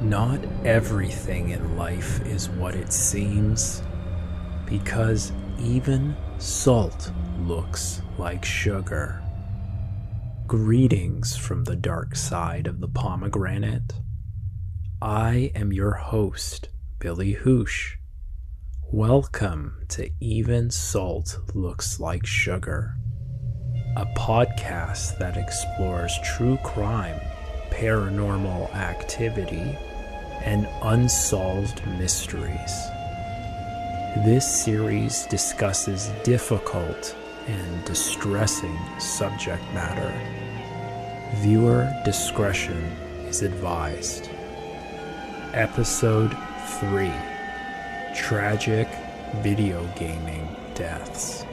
Not everything in life is what it seems, because even salt looks like sugar. Greetings from the dark side of the pomegranate. I am your host, Billy Housh. Welcome to Even Salt Looks Like Sugar, a podcast that explores true crime, paranormal activity, and unsolved mysteries. This series discusses difficult and distressing subject matter. Viewer discretion is advised. Episode 3: Tragic Video Gaming Deaths.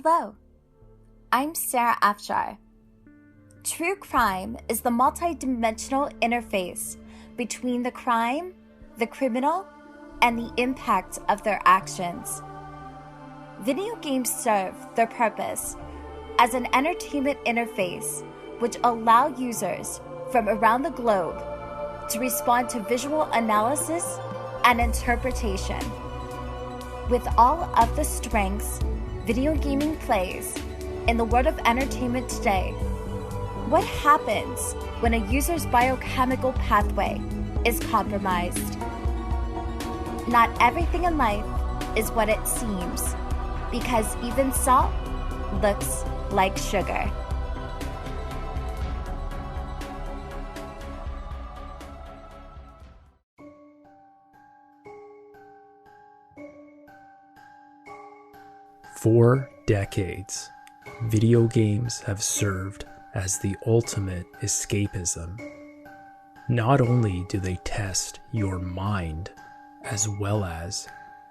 Hello, I'm Sarah Afshar. True crime is the multi-dimensional interface between the crime, the criminal, and the impact of their actions. Video games serve their purpose as an entertainment interface which allow users from around the globe to respond to visual analysis and interpretation. With all of the strengths video gaming plays in the world of entertainment today, what happens when a user's biochemical pathway is compromised? Not everything in life is what it seems, because even salt looks like sugar. For decades, video games have served as the ultimate escapism. Not only do they test your mind, as well as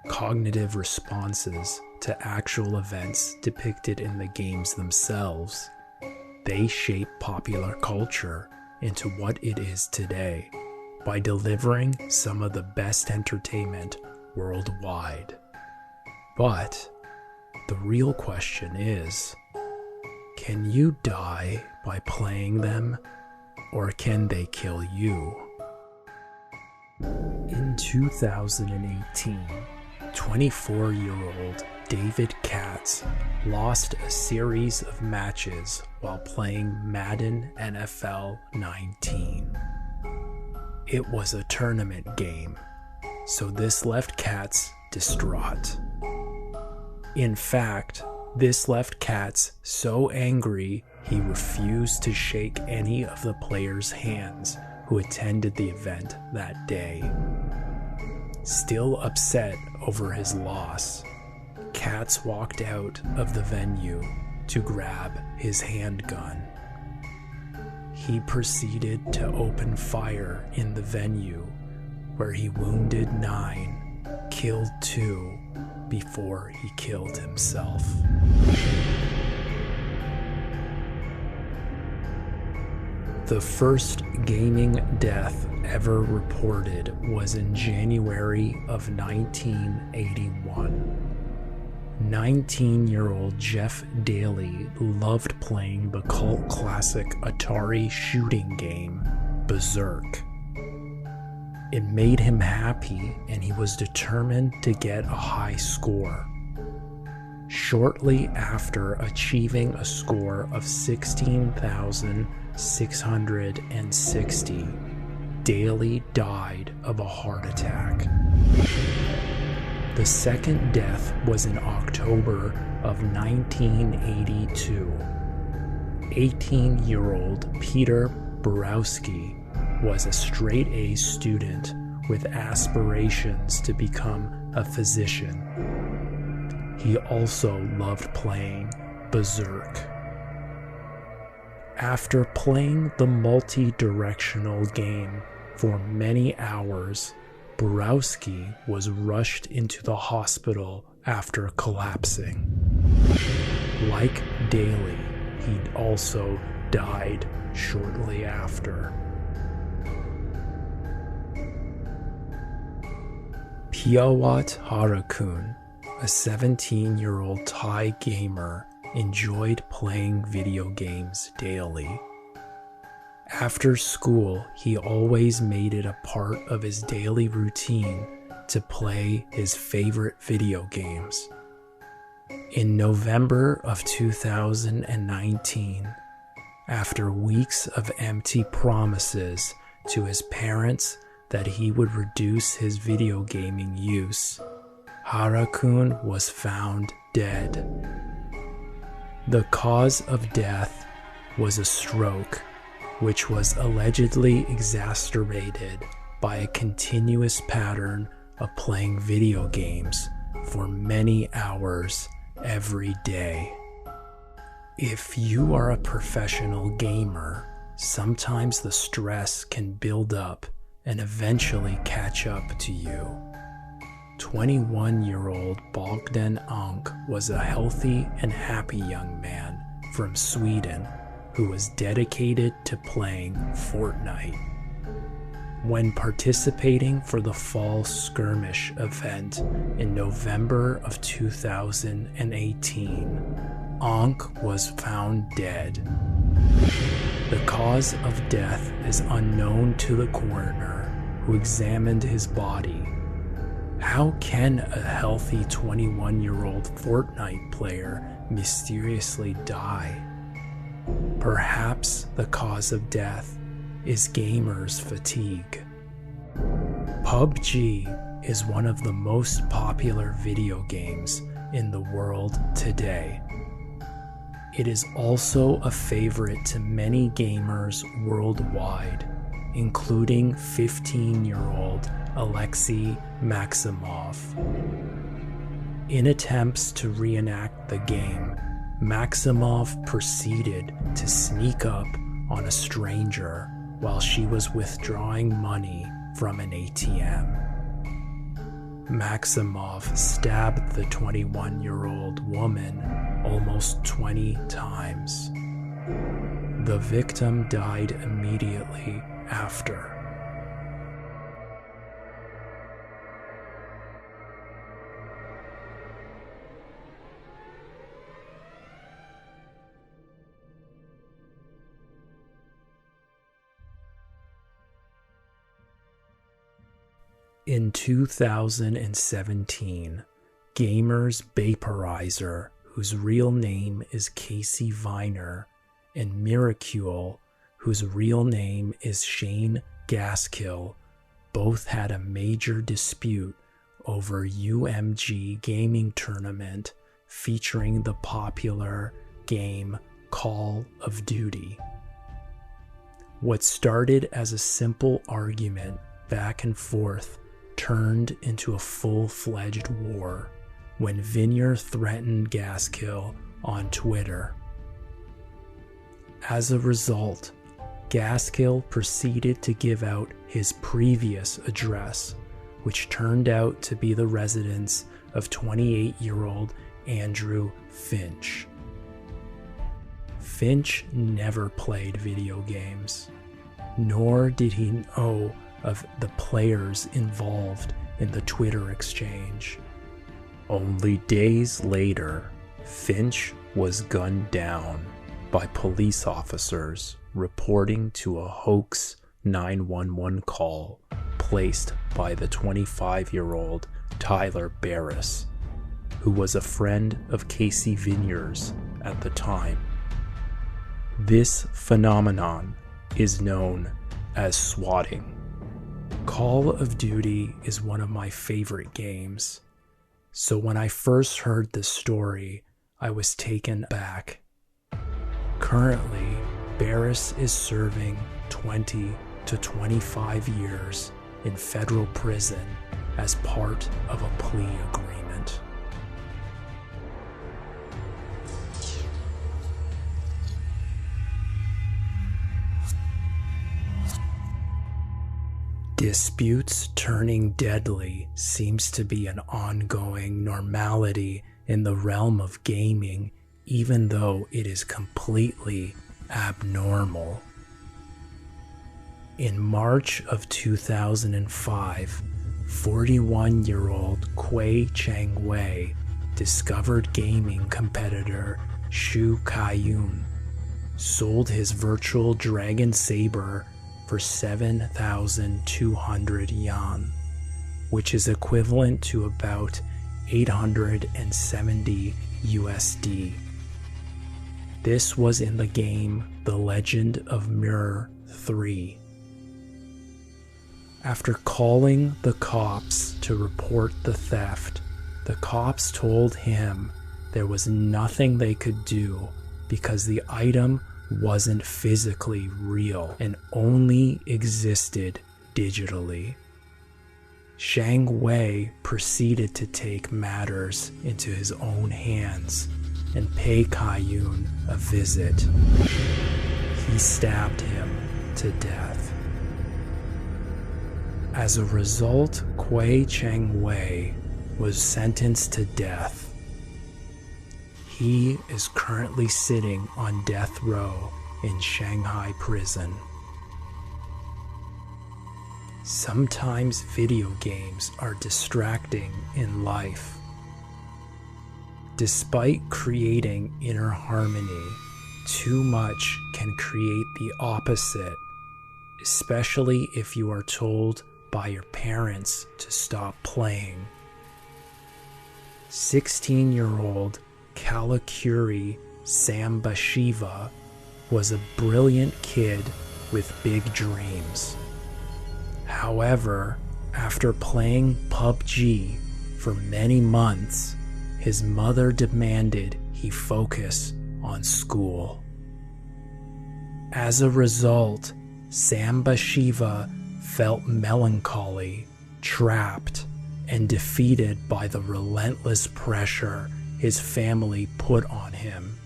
cognitive responses to actual events depicted in the games themselves, they shape popular culture into what it is today by delivering some of the best entertainment worldwide. But the real question is, can you die by playing them, or can they kill you? In 2018, 24-year-old David Katz lost a series of matches while playing Madden NFL 19. It was a tournament game, so this left Katz distraught. In fact, this left Katz so angry he refused to shake any of the players' hands who attended the event that day. Still upset over his loss, Katz walked out of the venue to grab his handgun. He proceeded to open fire in the venue, where he wounded 9, killed 2, before he killed himself. The first gaming death ever reported was in January of 1981. 19-year-old Jeff Daly loved playing the cult classic Atari shooting game, Berserk. It made him happy, and he was determined to get a high score. Shortly after achieving a score of 16,660, Daly died of a heart attack. The second death was in October of 1982. 18-year-old Peter Borowski was a straight-A student with aspirations to become a physician. He also loved playing Berserk. After playing the multi-directional game for many hours, Borowski was rushed into the hospital after collapsing. Like Daly, he'd also died shortly after. Hiawat Harakun, a 17-year-old Thai gamer, enjoyed playing video games daily. After school, he always made it a part of his daily routine to play his favorite video games. In November of 2019, after weeks of empty promises to his parents that he would reduce his video gaming use, Harakun was found dead. The cause of death was a stroke, which was allegedly exacerbated by a continuous pattern of playing video games for many hours every day. If you are a professional gamer, sometimes the stress can build up and eventually catch up to you. 21-year-old Bogdan Ank was a healthy and happy young man from Sweden who was dedicated to playing Fortnite. When participating for the Fall Skirmish event in November of 2018, Ank was found dead. The cause of death is unknown to the coroner who examined his body. How can a healthy 21-year-old Fortnite player mysteriously die? Perhaps the cause of death is gamers' fatigue. PUBG is one of the most popular video games in the world today. It is also a favorite to many gamers worldwide, including 15-year-old Alexei Maximov. In attempts to reenact the game, Maximov proceeded to sneak up on a stranger while she was withdrawing money from an ATM. Maximov stabbed the 21-year-old woman almost 20 times. The victim died immediately after. In 2017, Gamers Vaporizer, whose real name is Casey Viner, and Miracule, whose real name is Shane Gaskill, both had a major dispute over UMG gaming tournament featuring the popular game Call of Duty. What started as a simple argument back and forth turned into a full-fledged war when Viner threatened Gaskill on Twitter. As a result, Gaskill proceeded to give out his previous address, which turned out to be the residence of 28-year-old Andrew Finch. Finch never played video games, nor did he know of the players involved in the Twitter exchange. Only days later, Finch was gunned down by police officers reporting to a hoax 911 call placed by the 25-year-old Tyler Barris, who was a friend of Casey Viner's at the time. This phenomenon is known as swatting. Call of Duty is one of my favorite games, so when I first heard this story, I was taken aback. Currently, Barris is serving 20 to 25 years in federal prison as part of a plea agreement. Disputes turning deadly seems to be an ongoing normality in the realm of gaming, even though it is completely abnormal. In March of 2005, 41-year-old Kui Chang-wei discovered gaming competitor Xu Kaiyun, sold his virtual dragon saber for 7,200 yuan, which is equivalent to about 870 USD. This was in the game The Legend of Mirror 3. After calling the cops to report the theft, the cops told him there was nothing they could do because the item wasn't physically real and only existed digitally. Shang Wei proceeded to take matters into his own hands and pay Kaiyun a visit. He stabbed him to death. As a result, Kui Chang-wei was sentenced to death. He is currently sitting on death row in Shanghai prison. Sometimes video games are distracting in life. Despite creating inner harmony, too much can create the opposite, especially if you are told by your parents to stop playing. 16-year-old Kalakuri Sambashiva was a brilliant kid with big dreams. However, after playing PUBG for many months, his mother demanded he focus on school. As a result, Sambashiva felt melancholy, trapped, and defeated by the relentless pressure his family put on him.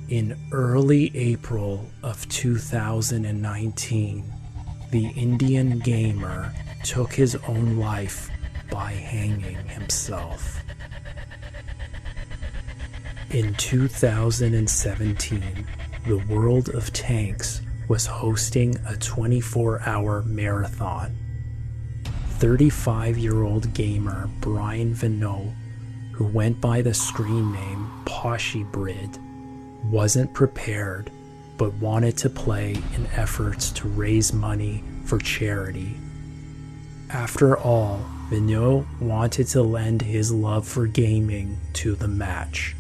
In early April of 2019, the Indian gamer took his own life by hanging himself. In 2017, the World of Tanks was hosting a 24-hour marathon. 35-year-old gamer Brian Vinot, who went by the screen name Poshybrid, wasn't prepared but wanted to play in efforts to raise money for charity. After all, Vinot wanted to lend his love for gaming to the match.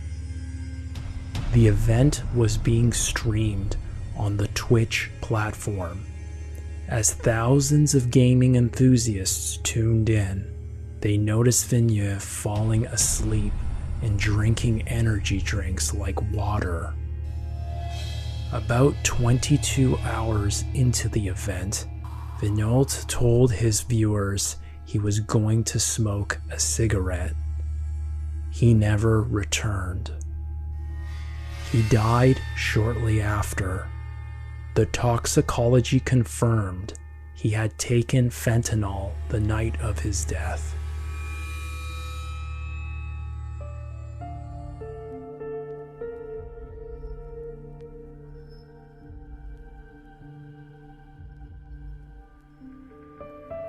The event was being streamed on the Twitch platform. As thousands of gaming enthusiasts tuned in, they noticed Vinot falling asleep and drinking energy drinks like water. About 22 hours into the event, Vinot told his viewers he was going to smoke a cigarette. He never returned. He died shortly after. The toxicology confirmed he had taken fentanyl the night of his death.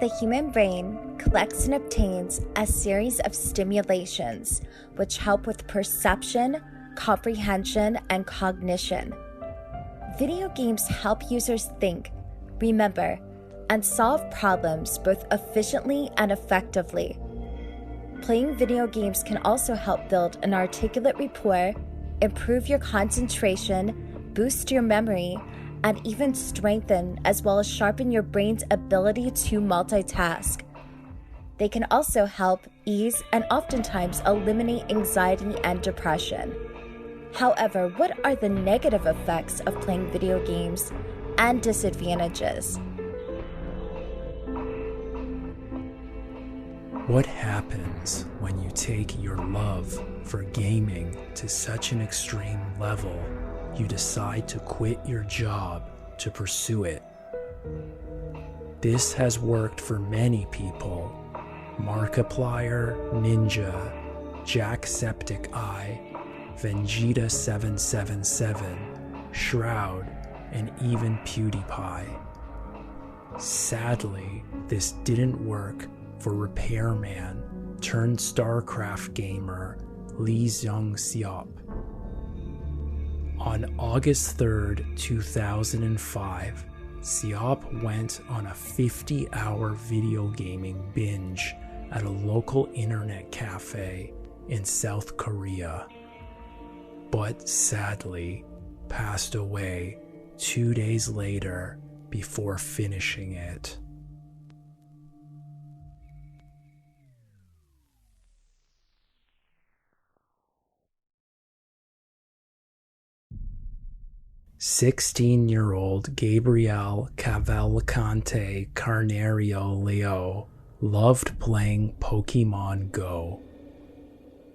The human brain collects and obtains a series of stimulations which help with perception, comprehension, and cognition. Video games help users think, remember, and solve problems both efficiently and effectively. Playing video games can also help build an articulate rapport, improve your concentration, boost your memory, and even strengthen as well as sharpen your brain's ability to multitask. They can also help ease and oftentimes eliminate anxiety and depression. However, what are the negative effects of playing video games and disadvantages? What happens when you take your love for gaming to such an extreme level you decide to quit your job to pursue it? This has worked for many people. Markiplier, Ninja, Jacksepticeye, Vegeta777, Shroud, and even PewDiePie. Sadly, this didn't work for repairman turned StarCraft gamer Lee Jung-seop. On August 3rd, 2005, Seop went on a 50-hour video gaming binge at a local internet cafe in South Korea, but sadly passed away 2 days later before finishing it. "16-year-old Gabriel Cavalcante Carnerio Leo loved playing Pokemon Go.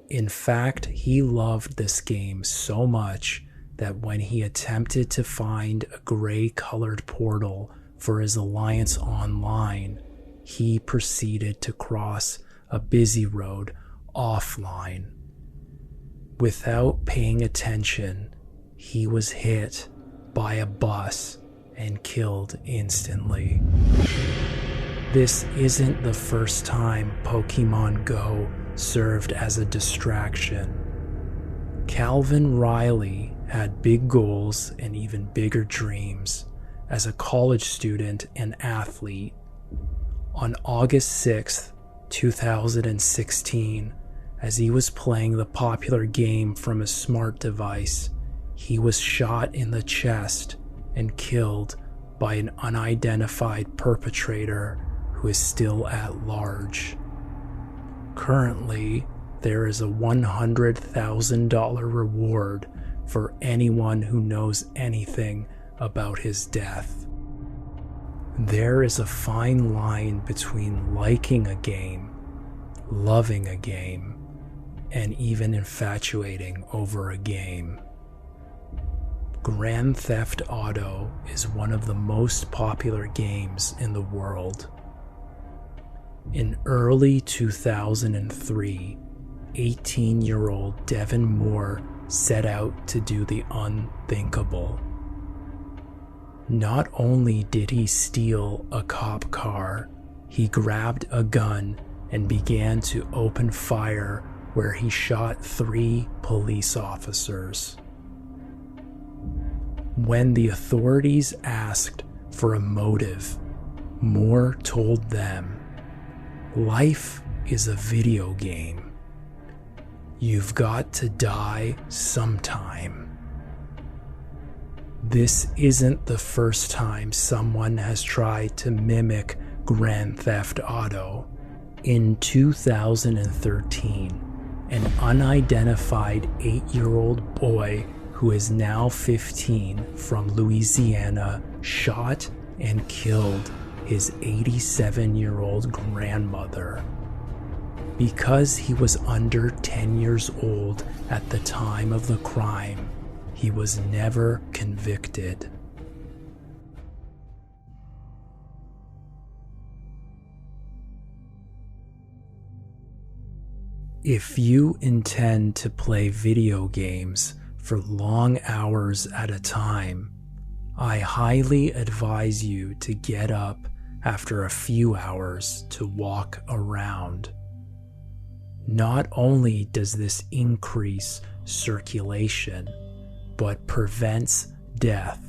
In fact, he loved this game so much that when he attempted to find a gray-colored portal for his Alliance Online, he proceeded to cross a busy road offline. Without paying attention, he was hit by a bus and killed instantly. This isn't the first time Pokemon Go served as a distraction. Calvin Riley had big goals and even bigger dreams as a college student and athlete. On August 6, 2016, as he was playing the popular game from a smart device, he was shot in the chest and killed by an unidentified perpetrator who is still at large. Currently, there is a $100,000 reward for anyone who knows anything about his death. There is a fine line between liking a game, loving a game, and even infatuating over a game. Grand Theft Auto is one of the most popular games in the world. In early 2003, 18-year-old Devin Moore set out to do the unthinkable. Not only did he steal a cop car, he grabbed a gun and began to open fire where he shot 3 police officers. When the authorities asked for a motive, Moore told them, "Life is a video game. You've got to die sometime." This isn't the first time someone has tried to mimic Grand Theft Auto. In 2013, an unidentified 8-year-old boy who is now 15 from Louisiana shot and killed his 87-year-old grandmother. Because he was under 10 years old at the time of the crime, he was never convicted. If you intend to play video games for long hours at a time, I highly advise you to get up after a few hours to walk around. Not only does this increase circulation, but prevents death.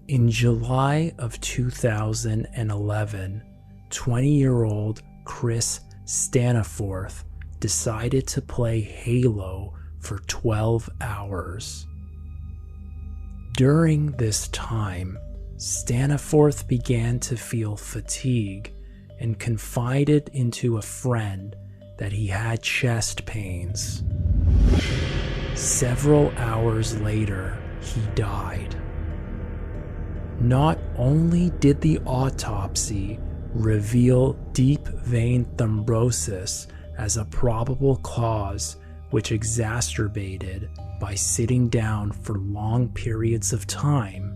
In July of 2011, 20-year-old Chris Staniforth decided to play Halo for 12 hours. During this time, Staniforth began to feel fatigue and confided into a friend that he had chest pains. Several hours later, he died. Not only did the autopsy reveal deep vein thrombosis as a probable cause, which exacerbated by sitting down for long periods of time,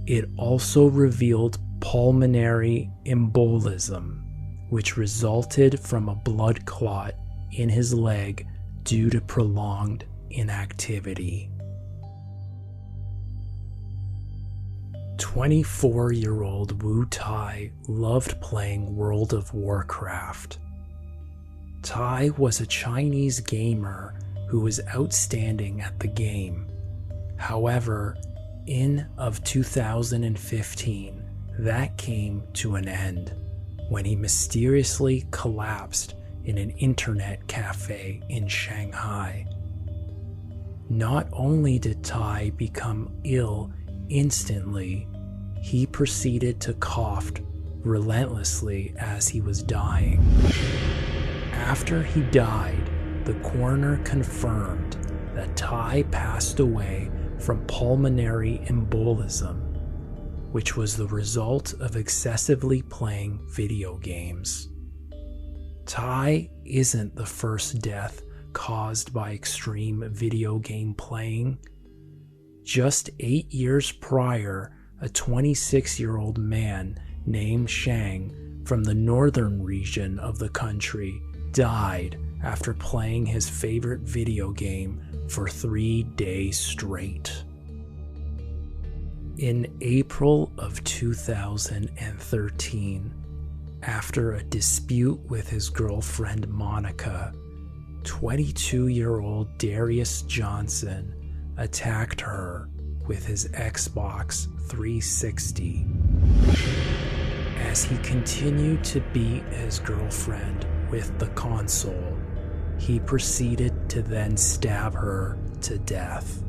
it also revealed pulmonary embolism, which resulted from a blood clot in his leg due to prolonged inactivity. 24-year-old Wu Tai loved playing World of Warcraft. Tai was a Chinese gamer who was outstanding at the game. However, in 2015, that came to an end when he mysteriously collapsed in an internet cafe in Shanghai. Not only did Tai become ill instantly, he proceeded to cough relentlessly as he was dying. After he died, the coroner confirmed that Tai passed away from pulmonary embolism, which was the result of excessively playing video games. Tai isn't the first death caused by extreme video game playing. Just 8 years prior, a 26-year-old man named Shang from the northern region of the country died after playing his favorite video game for 3 days straight. In April of 2013, after a dispute with his girlfriend Monica, 22-year-old Darius Johnson attacked her with his Xbox 360. As he continued to beat his girlfriend with the console, he proceeded to then stab her to death.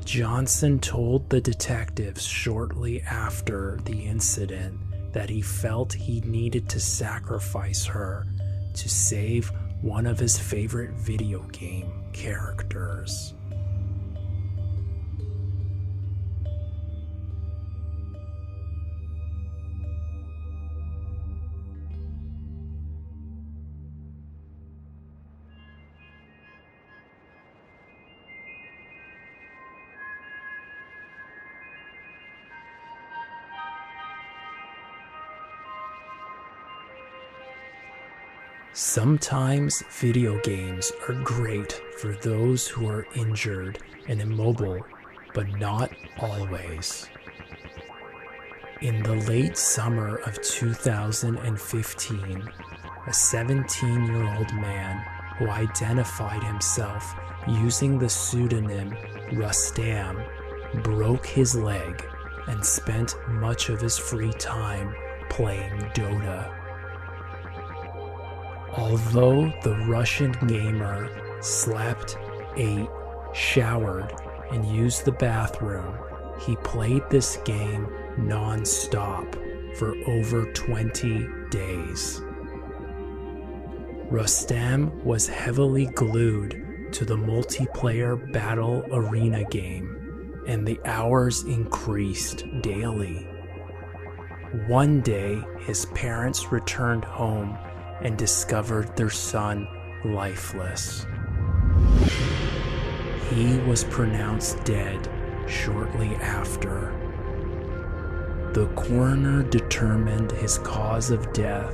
Johnson told the detectives shortly after the incident that he felt he needed to sacrifice her to save one of his favorite video game characters. Sometimes video games are great for those who are injured and immobile, but not always. In the late summer of 2015, a 17-year-old man who identified himself using the pseudonym Rustam broke his leg and spent much of his free time playing Dota. Although the Russian gamer slept, ate, showered, and used the bathroom, he played this game non-stop for over 20 days. Rustam was heavily glued to the multiplayer battle arena game, and the hours increased daily. One day, his parents returned home and discovered their son lifeless. He was pronounced dead shortly after. The coroner determined his cause of death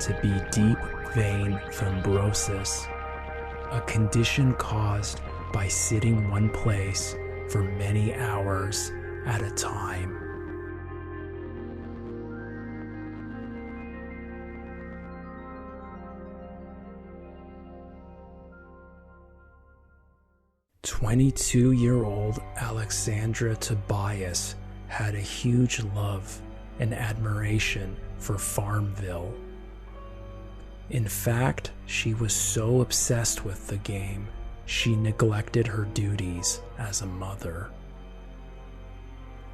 to be deep vein thrombosis, a condition caused by sitting one place for many hours at a time. "22-year-old Alexandra Tobias had a huge love and admiration for Farmville. In fact, she was so obsessed with the game, she neglected her duties as a mother.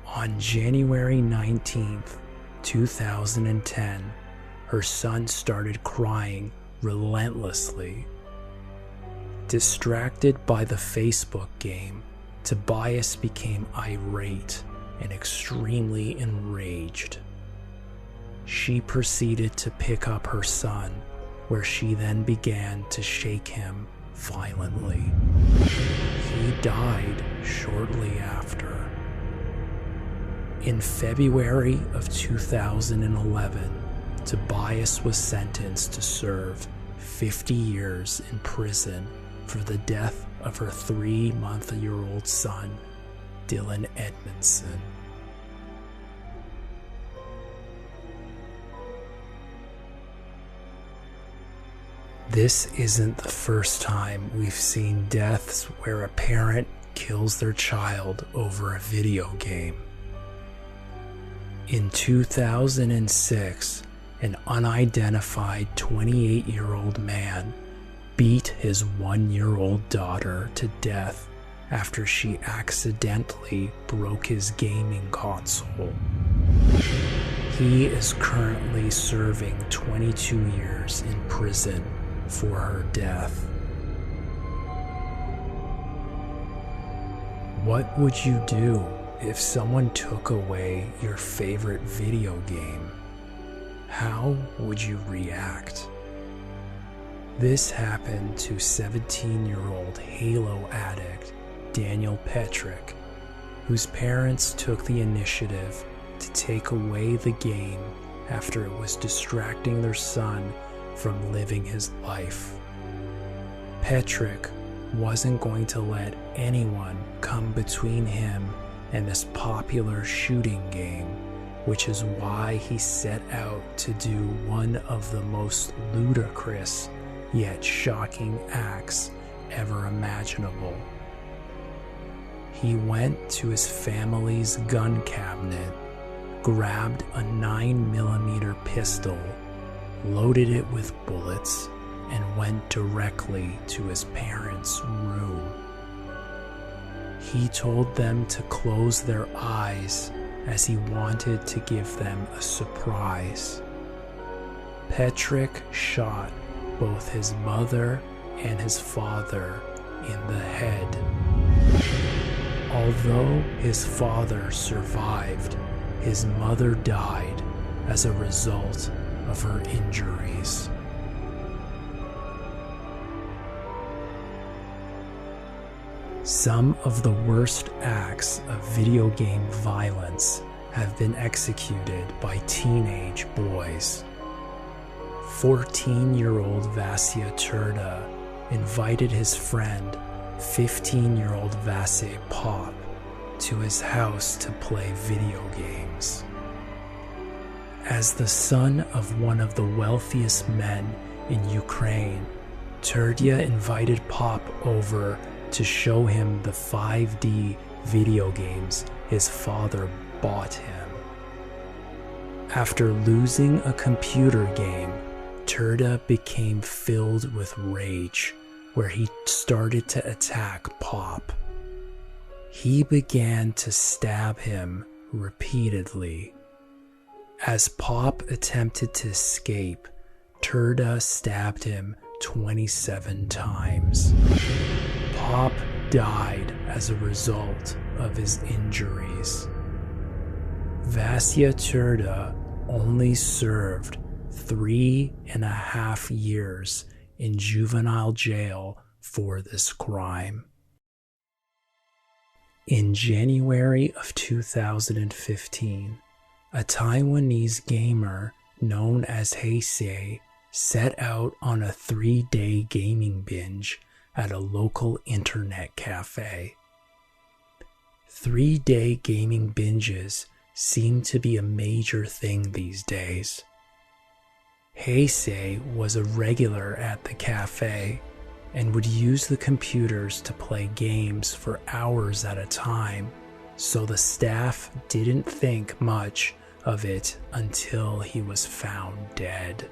On January 19th, 2010, her son started crying relentlessly. Distracted by the Facebook game, Tobias became irate and extremely enraged. She proceeded to pick up her son, where she then began to shake him violently. He died shortly after. In February of 2011, Tobias was sentenced to serve 50 years in prison for the death of her 3-month-old son, Dylan Edmondson. This isn't the first time we've seen deaths where a parent kills their child over a video game. In 2006, an unidentified 28-year-old man beat his 1-year-old daughter to death after she accidentally broke his gaming console. He is currently serving 22 years in prison for her death. What would you do if someone took away your favorite video game? How would you react? This happened to 17-year-old Halo addict Daniel Petrick, whose parents took the initiative to take away the game after it was distracting their son from living his life. Petrick wasn't going to let anyone come between him and this popular shooting game, which is why he set out to do one of the most ludicrous yet shocking acts ever imaginable. He went to his family's gun cabinet, grabbed a 9mm pistol, loaded it with bullets, and went directly to his parents' room. He told them to close their eyes as he wanted to give them a surprise. Petrick shot both his mother and his father in the head. Although his father survived, his mother died as a result of her injuries. Some of the worst acts of video game violence have been executed by teenage boys. 14-year-old Vasya Turda invited his friend, 15-year-old Vasy Pop, to his house to play video games. As the son of one of the wealthiest men in Ukraine, Turdia invited Pop over to show him the 5D video games his father bought him. After losing a computer game, Turda became filled with rage, where he started to attack Pop. He began to stab him repeatedly. As Pop attempted to escape, Turda stabbed him 27 times. Pop died as a result of his injuries. Vasya Turda only served 3.5 years in juvenile jail for this crime. In January of 2015, a Taiwanese gamer known as Heisei set out on a 3-day gaming binge at a local internet cafe. 3-day gaming binges seem to be a major thing these days. Heisei was a regular at the cafe and would use the computers to play games for hours at a time, so the staff didn't think much of it until he was found dead.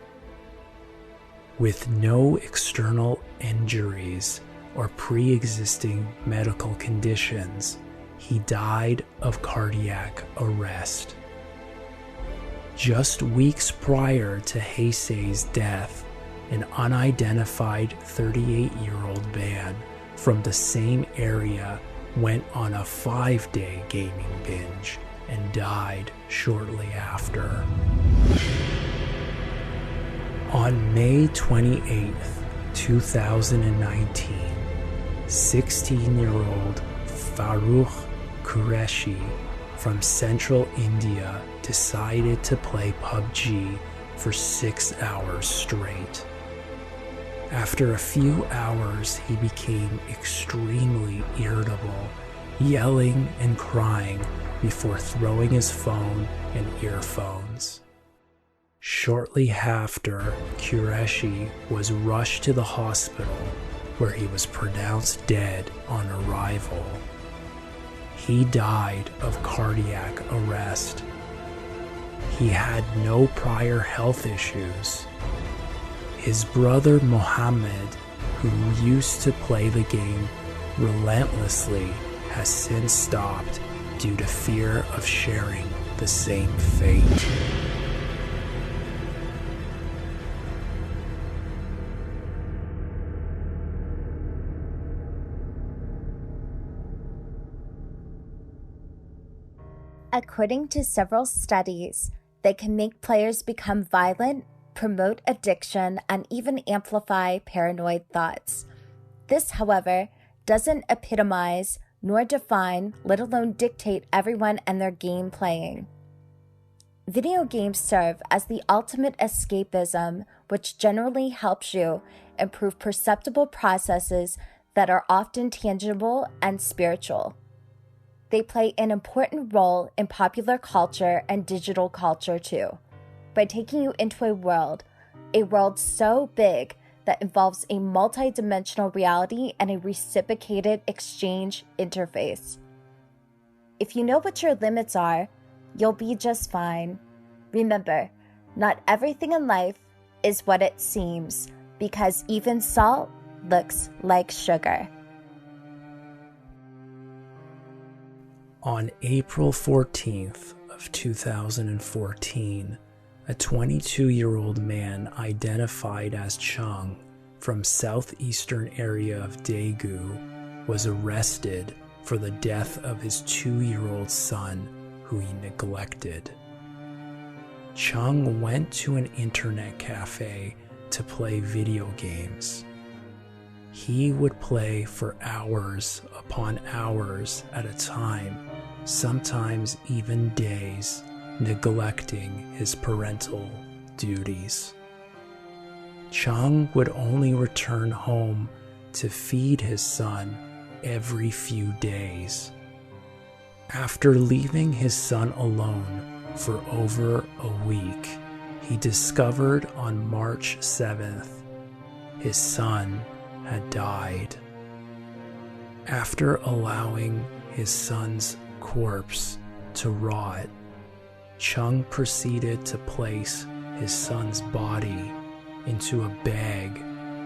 With no external injuries or pre-existing medical conditions, he died of cardiac arrest. Just weeks prior to Heisei's death, an unidentified 38-year-old man from the same area went on a 5-day gaming binge and died shortly after. On May 28, 2019, 16-year-old Farooq Qureshi from central India decided to play PUBG for 6 hours straight. After a few hours, he became extremely irritable, yelling and crying before throwing his phone and earphones. Shortly after, Qureshi was rushed to the hospital where he was pronounced dead on arrival. He died of cardiac arrest. He had no prior health issues. His brother Mohammed, who used to play the game relentlessly, has since stopped due to fear of sharing the same fate. According to several studies, they can make players become violent, promote addiction, and even amplify paranoid thoughts. This, however, doesn't epitomize nor define, let alone dictate everyone and their game playing. Video games serve as the ultimate escapism, which generally helps you improve perceptible processes that are often tangible and spiritual. They play an important role in popular culture and digital culture too, by taking you into a world so big that involves a multi-dimensional reality and a reciprocated exchange interface. If you know what your limits are, you'll be just fine. Remember, not everything in life is what it seems, because even salt looks like sugar. On April 14th of 2014, a 22-year-old man identified as Chung from southeastern area of Daegu was arrested for the death of his 2-year-old son, who he neglected. Chung went to an internet cafe to play video games. He would play for hours upon hours at a time, sometimes even days, neglecting his parental duties. Chung would only return home to feed his son every few days. After leaving his son alone for over a week, he discovered on March 7th his son had died. After allowing his son's corpse to rot, Chung proceeded to place his son's body into a bag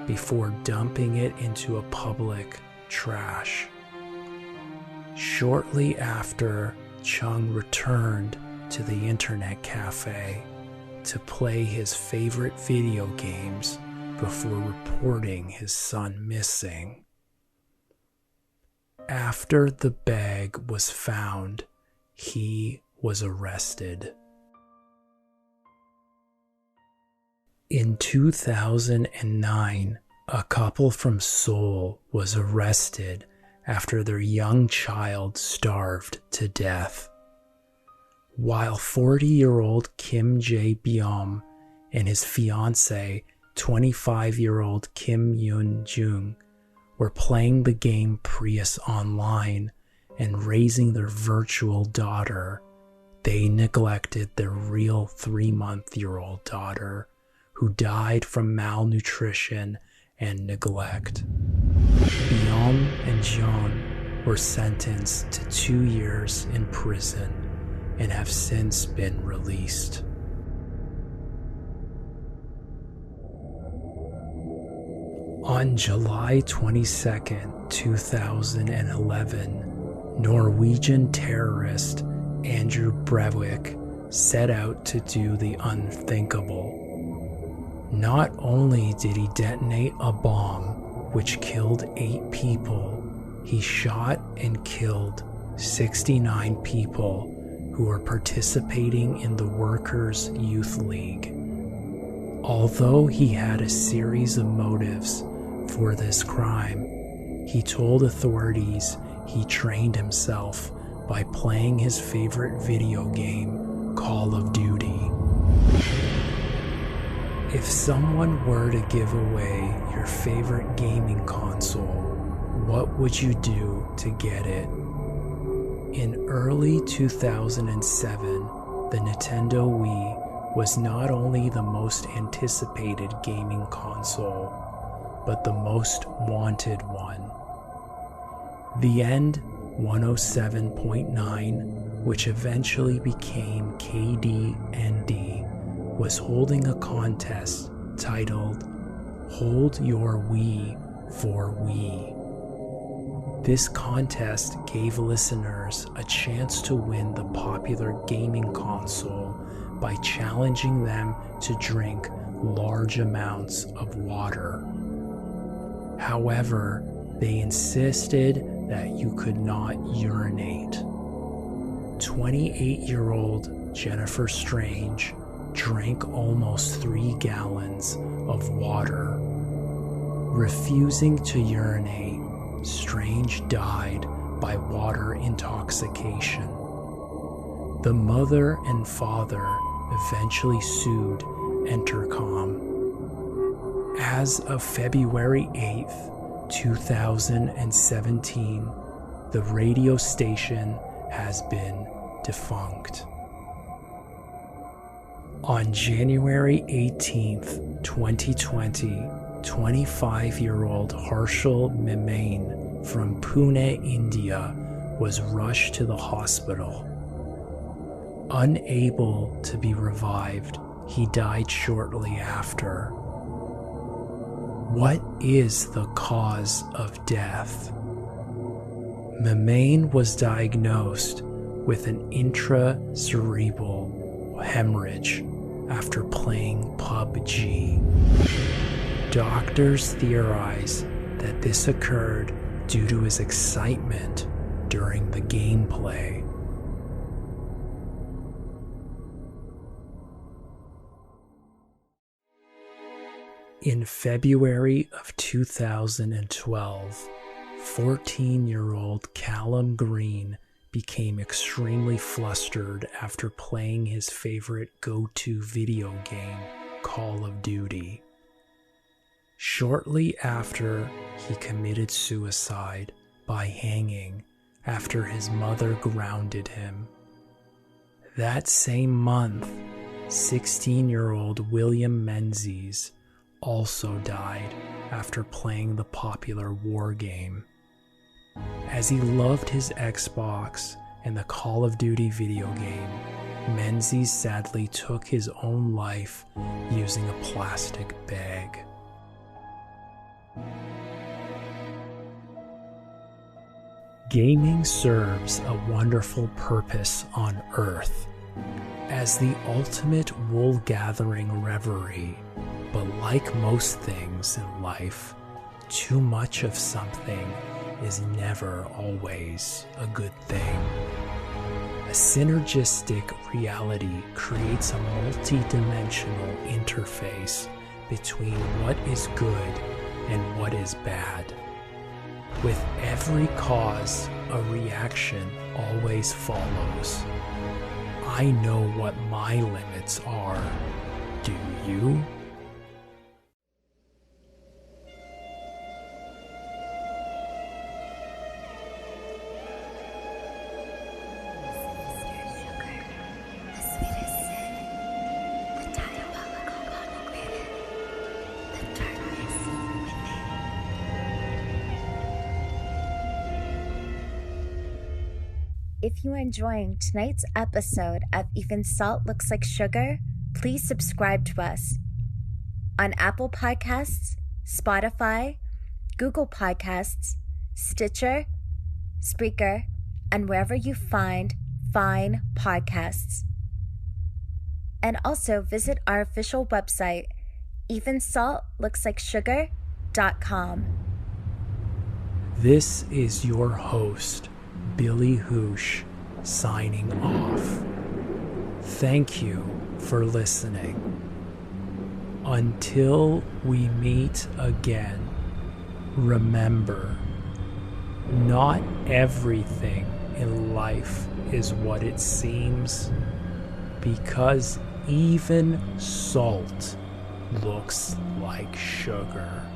before dumping it into a public trash. Shortly after, Chung returned to the internet cafe to play his favorite video games before reporting his son missing. After the bag was found, he was arrested. In 2009, a couple from Seoul was arrested after their young child starved to death. While 40-year-old Kim Jae-byum and his fiancée, 25-year-old Kim Yoon-jung, were playing the game Prius online and raising their virtual daughter, they neglected their real 3-month-old daughter, who died from malnutrition and neglect. Byum and Jeon were sentenced to 2 years in prison and have since been released. On July 22, 2011, Norwegian terrorist Andrew Breivik set out to do the unthinkable. Not only did he detonate a bomb which killed 8 people, he shot and killed 69 people who were participating in the Workers' Youth League. Although he had a series of motives for this crime, he told authorities he trained himself by playing his favorite video game, Call of Duty. If someone were to give away your favorite gaming console, what would you do to get it? In early 2007, the Nintendo Wii was not only the most anticipated gaming console, but the most wanted one. The End 107.9, which eventually became KDND, was holding a contest titled Hold Your Wii for Wii. This contest gave listeners a chance to win the popular gaming console by challenging them to drink large amounts of water. However, they insisted that you could not urinate. 28-year-old Jennifer Strange drank almost 3 gallons of water. Refusing to urinate, Strange died by water intoxication. The mother and father eventually sued Entercom. As of February 8th, 2017, the radio station has been defunct. On January 18th, 2020, 25-year-old Harshal Mimane from Pune, India, was rushed to the hospital. Unable to be revived, he died shortly after. What is the cause of death? Mimane was diagnosed with an intracerebral hemorrhage after playing PUBG. Doctors theorize that this occurred due to his excitement during the gameplay. In February of 2012, 14-year-old Callum Green became extremely flustered after playing his favorite go-to video game, Call of Duty. Shortly after, he committed suicide by hanging after his mother grounded him. That same month, 16-year-old William Menzies also died after playing the popular war game. As he loved his Xbox and the Call of Duty video game, Menzies sadly took his own life using a plastic bag. Gaming serves a wonderful purpose on Earth as the ultimate wool-gathering reverie, but like most things in life, too much of something is never always a good thing. A synergistic reality creates a multi-dimensional interface between what is good and what is bad. With every cause, a reaction always follows. I know what my limits are. Do you? If you are enjoying tonight's episode of Even Salt Looks Like Sugar, please subscribe to us on Apple Podcasts, Spotify, Google Podcasts, Stitcher, Spreaker, and wherever you find fine podcasts. And also visit our official website, evensaltlookslikesugar.com. This is your host, Billy Housh, signing off. Thank you for listening. Until we meet again, remember, not everything in life is what it seems, because even salt looks like sugar.